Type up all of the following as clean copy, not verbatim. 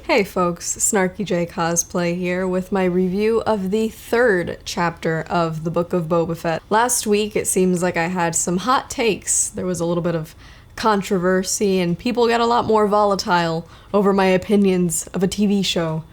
Hey folks, Snarky J Cosplay here with my review of the third chapter of the Book of Boba Fett. Last week it seems like I had some hot takes. There was a little bit of controversy and people got a lot more volatile over my opinions of a TV show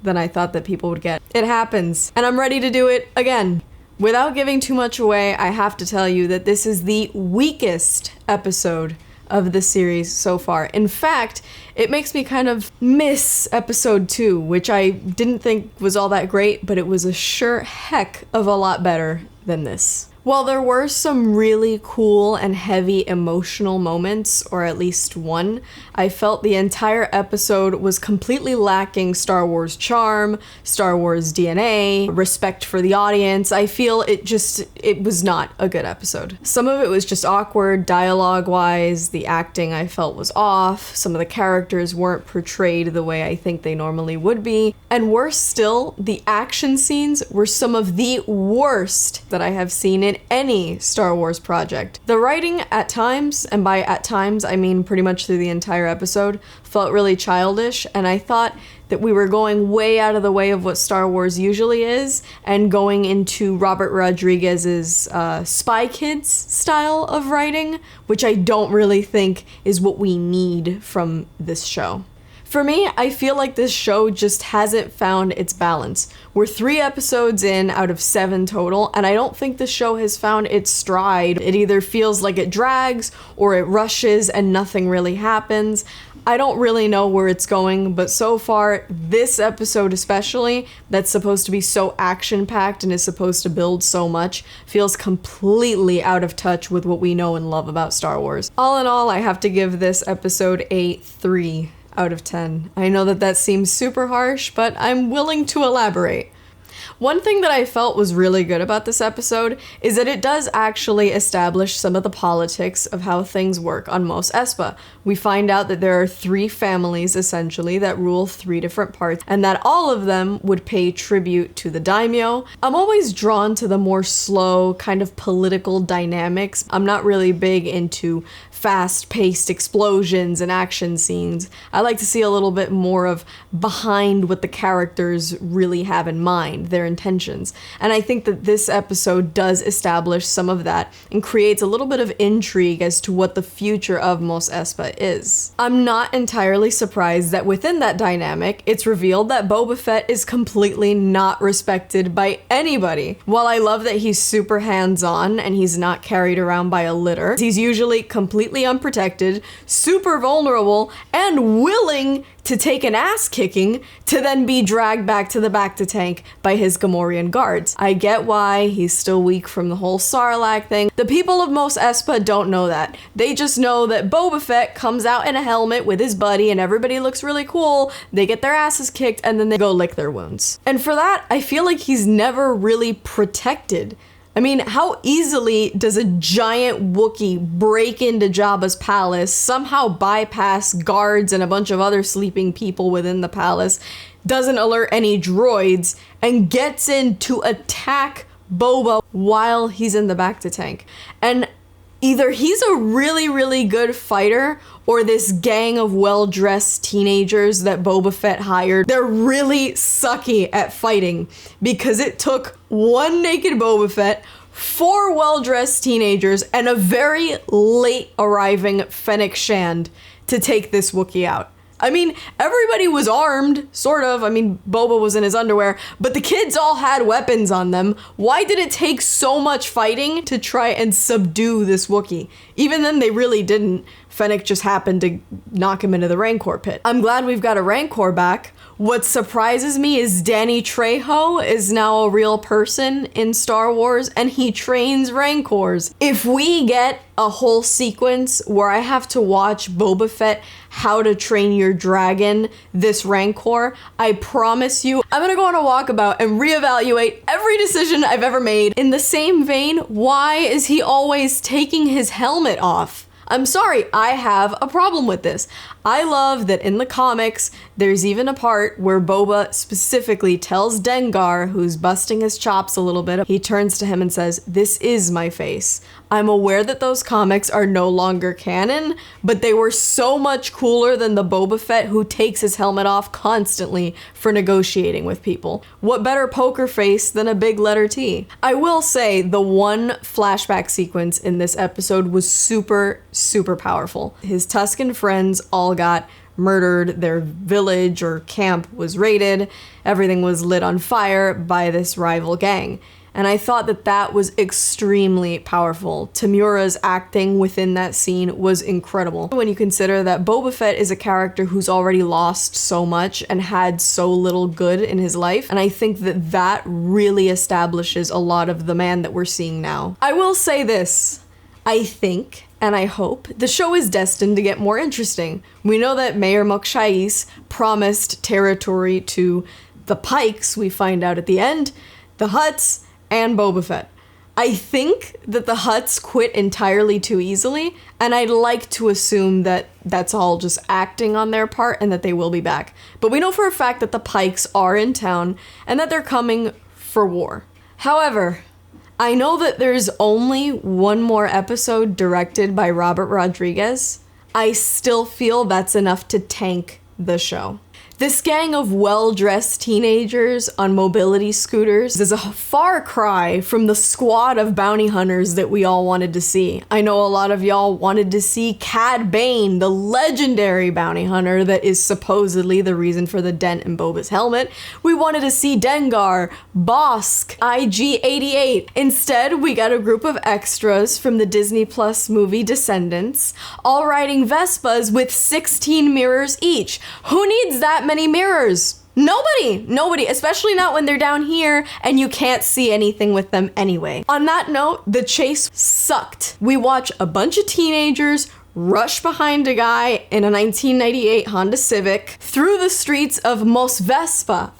than I thought that people would get. It happens, and I'm ready to do it again. Without giving too much away, I have to tell you that this is the weakest episode of the series so far. In fact, it makes me kind of miss episode 2, which I didn't think was all that great, but it was a sure heck of a lot better than this. While there were some really cool and heavy emotional moments, or at least one, I felt the entire episode was completely lacking Star Wars charm, Star Wars DNA, respect for the audience. I feel it was not a good episode. Some of it was just awkward dialogue-wise, the acting I felt was off, some of the characters weren't portrayed the way I think they normally would be, and worse still, the action scenes were some of the worst that I have seen in any Star Wars project. The writing at times, and by at times I mean pretty much through the entire episode, felt really childish, and I thought that we were going way out of the way of what Star Wars usually is and going into Robert Rodriguez's Spy Kids style of writing, which I don't really think is what we need from this show. For me, I feel like this show just hasn't found its balance. We're 3 episodes in out of 7 total, and I don't think the show has found its stride. It either feels like it drags, or it rushes and nothing really happens. I don't really know where it's going, but so far, this episode especially, that's supposed to be so action-packed and is supposed to build so much, feels completely out of touch with what we know and love about Star Wars. All in all, I have to give this episode a 3 out of 10. I know that seems super harsh, but I'm willing to elaborate. One thing that I felt was really good about this episode is that it does actually establish some of the politics of how things work on Mos Espa. We find out that there are 3 families, essentially, that rule 3 different parts, and that all of them would pay tribute to the daimyo. I'm always drawn to the more slow, kind of political dynamics. I'm not really big into fast-paced explosions and action scenes. I like to see a little bit more of behind what the characters really have in mind, their intentions. And I think that this episode does establish some of that and creates a little bit of intrigue as to what the future of Mos Espa is. I'm not entirely surprised that within that dynamic, it's revealed that Boba Fett is completely not respected by anybody. While I love that he's super hands-on and he's not carried around by a litter, he's usually completely unprotected, super vulnerable, and willing to take an ass kicking to then be dragged back to the Bacta tank by his Gamorrean guards. I get why he's still weak from the whole Sarlacc thing. The people of Mos Espa don't know that. They just know that Boba Fett comes out in a helmet with his buddy and everybody looks really cool, they get their asses kicked, and then they go lick their wounds. And for that, I feel like he's never really protected. I mean, how easily does a giant Wookiee break into Jabba's palace, somehow bypass guards and a bunch of other sleeping people within the palace, doesn't alert any droids, and gets in to attack Boba while he's in the Bacta tank? And either he's a really, really good fighter, or this gang of well-dressed teenagers that Boba Fett hired, they're really sucky at fighting, because it took one naked Boba Fett, 4 well-dressed teenagers, and a very late arriving Fennec Shand to take this Wookiee out. I mean, everybody was armed, sort of. I mean, Boba was in his underwear, but the kids all had weapons on them. Why did it take so much fighting to try and subdue this Wookiee? Even then, they really didn't. Fennec just happened to knock him into the Rancor pit. I'm glad we've got a Rancor back. What surprises me is Danny Trejo is now a real person in Star Wars, and he trains Rancors. If we get a whole sequence where I have to watch Boba Fett how to train your dragon, this Rancor, I promise you, I'm gonna go on a walkabout and reevaluate every decision I've ever made. In the same vein, why is he always taking his helmet off? I'm sorry, I have a problem with this. I love that in the comics, there's even a part where Boba specifically tells Dengar, who's busting his chops a little bit, he turns to him and says, "This is my face." I'm aware that those comics are no longer canon, but they were so much cooler than the Boba Fett who takes his helmet off constantly for negotiating with people. What better poker face than a big letter T? I will say the one flashback sequence in this episode was super, super powerful. His Tusken friends all got murdered, their village or camp was raided, everything was lit on fire by this rival gang. And I thought that that was extremely powerful. Tamura's acting within that scene was incredible. When you consider that Boba Fett is a character who's already lost so much and had so little good in his life, and I think that that really establishes a lot of the man that we're seeing now. I will say this, I think, and I hope, the show is destined to get more interesting. We know that Mayor Mokshais promised territory to the Pikes, we find out at the end, the Hutts, and Boba Fett. I think that the Hutts quit entirely too easily, and I'd like to assume that that's all just acting on their part and that they will be back. But we know for a fact that the Pikes are in town and that they're coming for war. However, I know that there's only one more episode directed by Robert Rodriguez. I still feel that's enough to tank the show. This gang of well-dressed teenagers on mobility scooters is a far cry from the squad of bounty hunters that we all wanted to see. I know a lot of y'all wanted to see Cad Bane, the legendary bounty hunter that is supposedly the reason for the dent in Boba's helmet. We wanted to see Dengar, Bosk, IG-88. Instead, we got a group of extras from the Disney Plus movie Descendants, all riding Vespas with 16 mirrors each. Who needs that many mirrors? Nobody, especially not when they're down here and you can't see anything with them anyway. On that note, the chase sucked. We watch a bunch of teenagers rush behind a guy in a 1998 Honda Civic through the streets of Mos Espa.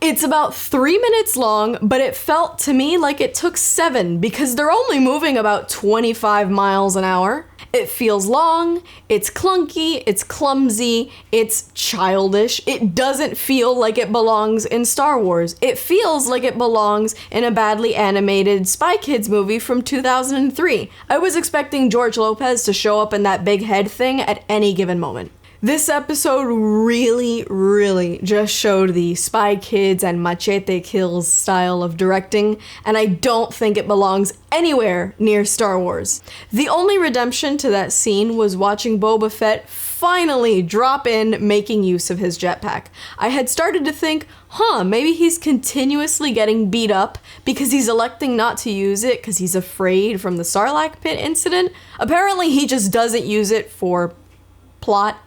It's about 3 minutes long, but it felt to me like it took 7 because they're only moving about 25 miles an hour. It feels long, it's clunky, it's clumsy, it's childish. It doesn't feel like it belongs in Star Wars. It feels like it belongs in a badly animated Spy Kids movie from 2003. I was expecting George Lopez to show up in that big head thing at any given moment. This episode really just showed the Spy Kids and Machete Kills style of directing, and I don't think it belongs anywhere near Star Wars. The only redemption to that scene was watching Boba Fett finally drop in making use of his jetpack. I had started to think, maybe he's continuously getting beat up because he's electing not to use it because he's afraid from the Sarlacc pit incident. Apparently he just doesn't use it for plot.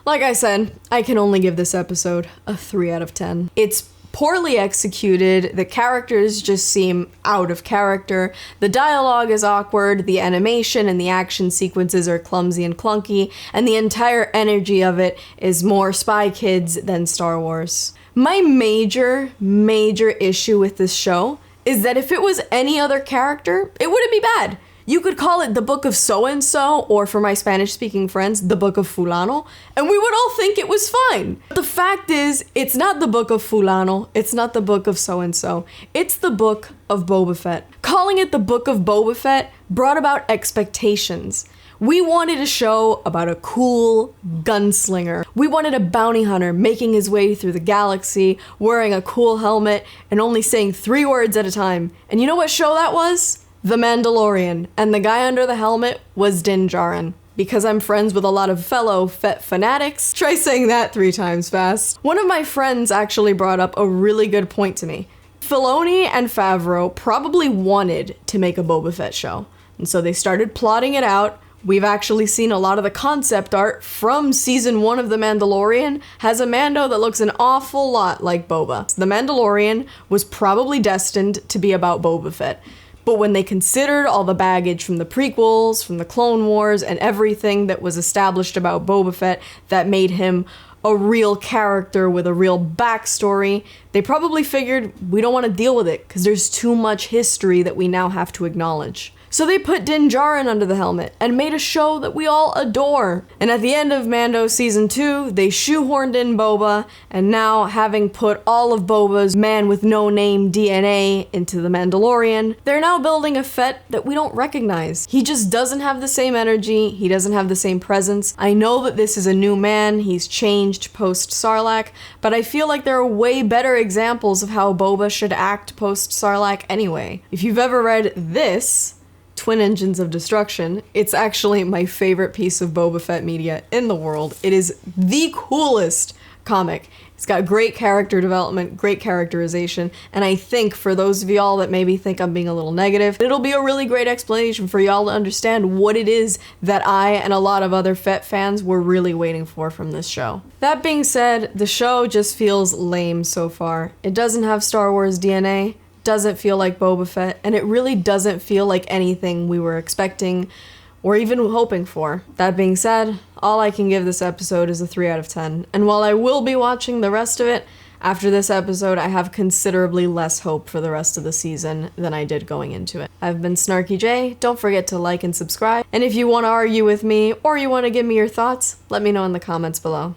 Like I said, I can only give this episode a 3 out of 10. It's poorly executed, the characters just seem out of character, the dialogue is awkward, the animation and the action sequences are clumsy and clunky, and the entire energy of it is more Spy Kids than Star Wars. My major issue with this show is that if it was any other character, it wouldn't be bad. You could call it the Book of So-and-so, or for my Spanish-speaking friends, the Book of Fulano, and we would all think it was fine. But the fact is, it's not the Book of Fulano, it's not the Book of So-and-so, it's the Book of Boba Fett. Calling it the Book of Boba Fett brought about expectations. We wanted a show about a cool gunslinger. We wanted a bounty hunter making his way through the galaxy, wearing a cool helmet, and only saying 3 words at a time. And you know what show that was? The Mandalorian, and the guy under the helmet was Din Djarin. Because I'm friends with a lot of fellow Fett Fanatics, try saying that 3 times fast. One of my friends actually brought up a really good point to me. Filoni and Favreau probably wanted to make a Boba Fett show, and so they started plotting it out. We've actually seen a lot of the concept art from season 1 of The Mandalorian has a Mando that looks an awful lot like Boba. The Mandalorian was probably destined to be about Boba Fett. But when they considered all the baggage from the prequels, from the Clone Wars, and everything that was established about Boba Fett that made him a real character with a real backstory, they probably figured we don't want to deal with it because there's too much history that we now have to acknowledge. So they put Din Djarin under the helmet and made a show that we all adore. And at the end of Mando Season 2, they shoehorned in Boba, and now having put all of Boba's man with no name DNA into The Mandalorian, they're now building a Fett that we don't recognize. He just doesn't have the same energy, he doesn't have the same presence. I know that this is a new man, he's changed post-Sarlacc, but I feel like there are way better examples of how Boba should act post-Sarlacc anyway. If you've ever read this, Twin Engines of Destruction, it's actually my favorite piece of Boba Fett media in the world. It is the coolest comic. It's got great character development, great characterization, and I think for those of y'all that maybe think I'm being a little negative, it'll be a really great explanation for y'all to understand what it is that I and a lot of other Fett fans were really waiting for from this show. That being said, the show just feels lame so far. It doesn't have Star Wars DNA, doesn't feel like Boba Fett, and it really doesn't feel like anything we were expecting or even hoping for. That being said, all I can give this episode is a 3 out of 10, and while I will be watching the rest of it, after this episode I have considerably less hope for the rest of the season than I did going into it. I've been Snarky J, don't forget to like and subscribe, and if you want to argue with me or you want to give me your thoughts, let me know in the comments below.